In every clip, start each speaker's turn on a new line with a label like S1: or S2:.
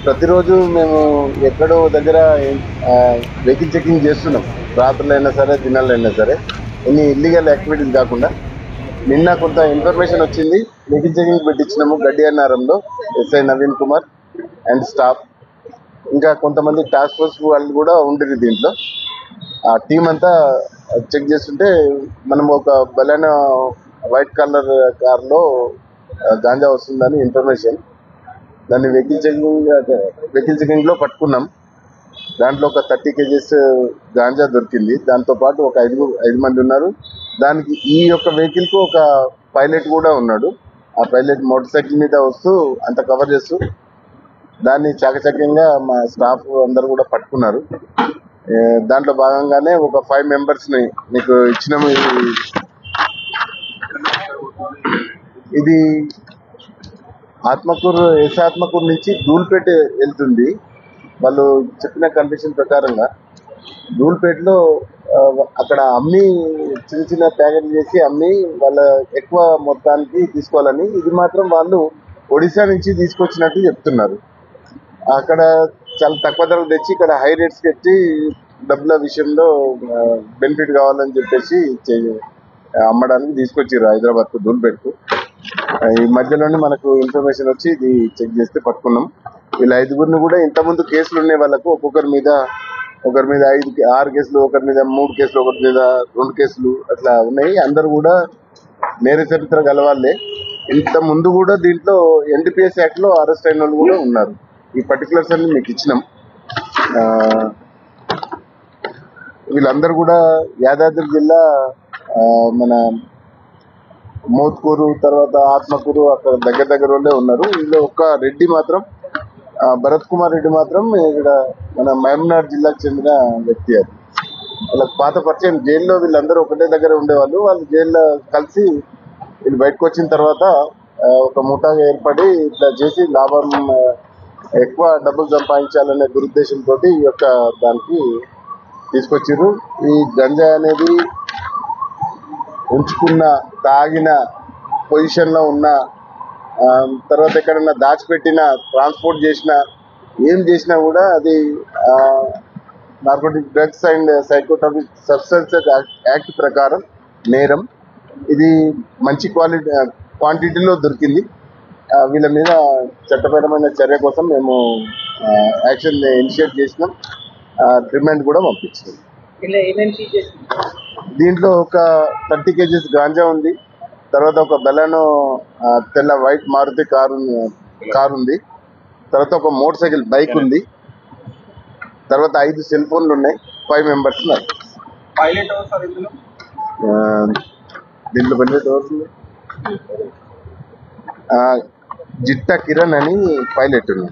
S1: ప్రతిరోజు మేము ఎక్కడో దగ్గర వెహికల్ చెకింగ్ చేస్తున్నాం. రాత్రులైనా సరే, దినాలైనా సరే, ఎన్ని ఇల్లీగల్ యాక్టివిటీస్ కాకుండా. నిన్న కొంత ఇన్ఫర్మేషన్ వచ్చింది, వెహికల్ చెకింగ్ పెట్టించినాము గడ్డియానారంలో. SI Naveen Kumar and staff, ఇంకా కొంతమంది టాస్క్ ఫోర్స్ వాళ్ళు కూడా ఉండేది దీంట్లో. ఆ టీం అంతా చెక్ చేస్తుంటే మనం ఒక బలానా వైట్ కలర్ కార్లో గాంజా వస్తుందని ఇన్ఫర్మేషన్. దాన్ని వెహికల్ చెకింగ్ లో పట్టుకున్నాం. దాంట్లో ఒక 30 kgs గాంజా దొరికింది. దాంతో పాటు ఒక 5 మంది ఉన్నారు. దానికి ఈ యొక్క వెహికల్ కు ఒక పైలట్ కూడా ఉన్నాడు. ఆ పైలట్ మోటార్ సైకిల్ మీద వస్తూ అంత కవర్ చేస్తూ దాన్ని చాకచక్యంగా మా స్టాఫ్ అందరు కూడా పట్టుకున్నారు. దాంట్లో భాగంగానే ఒక 5 members ని మీకు ఇచ్చినాము. ఇది ఆత్మకూరు, ఆత్మకూరు నుంచి ధూల్పేట వెళ్తుంది. వాళ్ళు చెప్పిన కండిషన్ ప్రకారంగా ధూల్పేటలో అక్కడ అమ్మి చిన్న చిన్న ప్యాకెట్లు చేసి అమ్మి వాళ్ళ ఎక్కువ మొత్తానికి తీసుకోవాలని, ఇది మాత్రం వాళ్ళు ఒడిశా నుంచి తీసుకొచ్చినట్టు చెప్తున్నారు. అక్కడ చాలా తక్కువ ధరలు తెచ్చి ఇక్కడ హై రేట్స్ పెట్టి డబ్బుల విషయంలో బెనిఫిట్ కావాలని చెప్పేసి అమ్మడానికి తీసుకొచ్చారు హైదరాబాద్కు, ధూల్పేటకు. ఈ మధ్యలోనే మనకు ఇన్ఫర్మేషన్ వచ్చి ఇది చెక్ చేస్తే పట్టుకున్నాం. వీళ్ళ 5గురిని కూడా ఇంతకుముందు కేసులు ఉన్నాయి వాళ్ళకు. ఒకరి మీద 6 కేసులు, ఒకరి మీద 3 కేసులు, ఒకరి మీద 2 కేసులు అట్లా ఉన్నాయి. అందరు కూడా నేర చరిత్ర గలవాళ్ళే. ఇంత ముందు కూడా దీంట్లో NDPS యాక్ట్ లో అరెస్ట్ అయిన వాళ్ళు కూడా ఉన్నారు. ఈ పర్టికులర్స్ అన్ని మీకు ఇచ్చినాం. వీళ్ళందరూ కూడా యాదాద్రి జిల్లా మన మోత్కూరు, తర్వాత ఆత్మకూరు, అక్కడ దగ్గర వాళ్ళే ఉన్నారు. వీళ్ళు ఒక్క రెడ్డి మాత్రం, భరత్ కుమార్ రెడ్డి మాత్రం ఇక్కడ మన మహబూబ్నగర్ జిల్లాకు చెందిన వ్యక్తి. అది వాళ్ళకి పాత పరిచయం. జైల్లో వీళ్ళందరూ ఒకటే దగ్గర ఉండేవాళ్ళు. వాళ్ళు జైల్లో కలిసి వీళ్ళు బయటకు వచ్చిన తర్వాత ఒక ముఠాగా ఏర్పడి ఇట్లా చేసి లాభం ఎక్కువ డబ్బులు సంపాదించాలనే దురుద్దేశంతో ఈ యొక్క దానికి తీసుకొచ్చారు. ఈ గంజా అనేది ఉంచుకున్న, తాగిన పొజిషన్లో ఉన్న, తర్వాత ఎక్కడన్నా దాచిపెట్టిన, ట్రాన్స్పోర్ట్ చేసిన, ఏం చేసినా కూడా అది narcotic drugs and psychotropic substances act ప్రకారం నేరం. ఇది మంచి క్వాంటిటీలో దొరికింది. వీళ్ళ మీద చట్టపరమైన చర్య కోసం మేము యాక్షన్ ఇనిషియేట్ చేసినాం. రిమాండ్ కూడా పంపించినాం. దీంట్లో ఒక 30 kgs గాంజా ఉంది. తర్వాత ఒక బెలానో తెల్ల వైట్ మారుతి కారు ఉంది. తర్వాత ఒక మోటార్ సైకిల్ బైక్ ఉంది. తర్వాత 5 సెల్ ఫోన్లు ఉన్నాయి. 5 members ఉన్నారు. దీంట్లో పైలట్ ఎవరు? జిట్టా కిరణ్ అని పైలట్ ఉంది.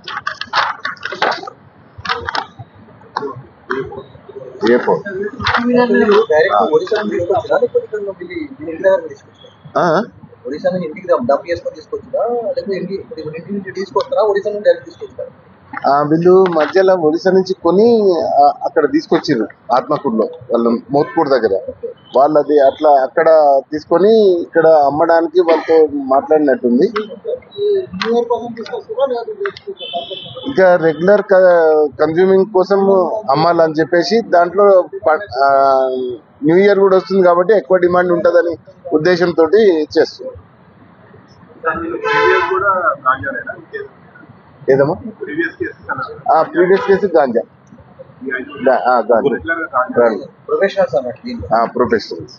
S1: వీళ్ళు మధ్యలో ఒడిశా నుంచి కొని అక్కడ తీసుకొచ్చారు ఆత్మకూరులో, వాళ్ళు మోత్కూరు దగ్గర. వాళ్ళది అట్లా అక్కడ తీసుకొని ఇక్కడ అమ్మడానికి వాళ్ళతో మాట్లాడినట్టుంది. ఇంకా రెగ్యులర్ కన్జ్యూమింగ్ కోసం అమ్మాలని చెప్పేసి దాంట్లో న్యూ ఇయర్ కూడా వస్తుంది కాబట్టి ఎక్కువ డిమాండ్ ఉంటుందని ఉద్దేశంతో చేస్తుంది. ఏదమ్మా ప్రీవియస్ కేసు గాంజా. ప్రొఫెషనల్స్.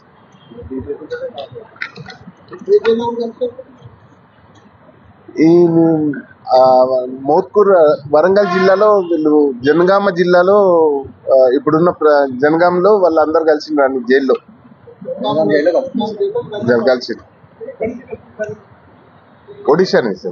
S1: ఈ మోత్కూరు వరంగల్ జిల్లాలో, వీళ్ళు జనగామ జిల్లాలో, ఇప్పుడున్న జనగామలో వాళ్ళందరూ కలిసి జైల్లో కలిసి ఒడిశా నుంచి.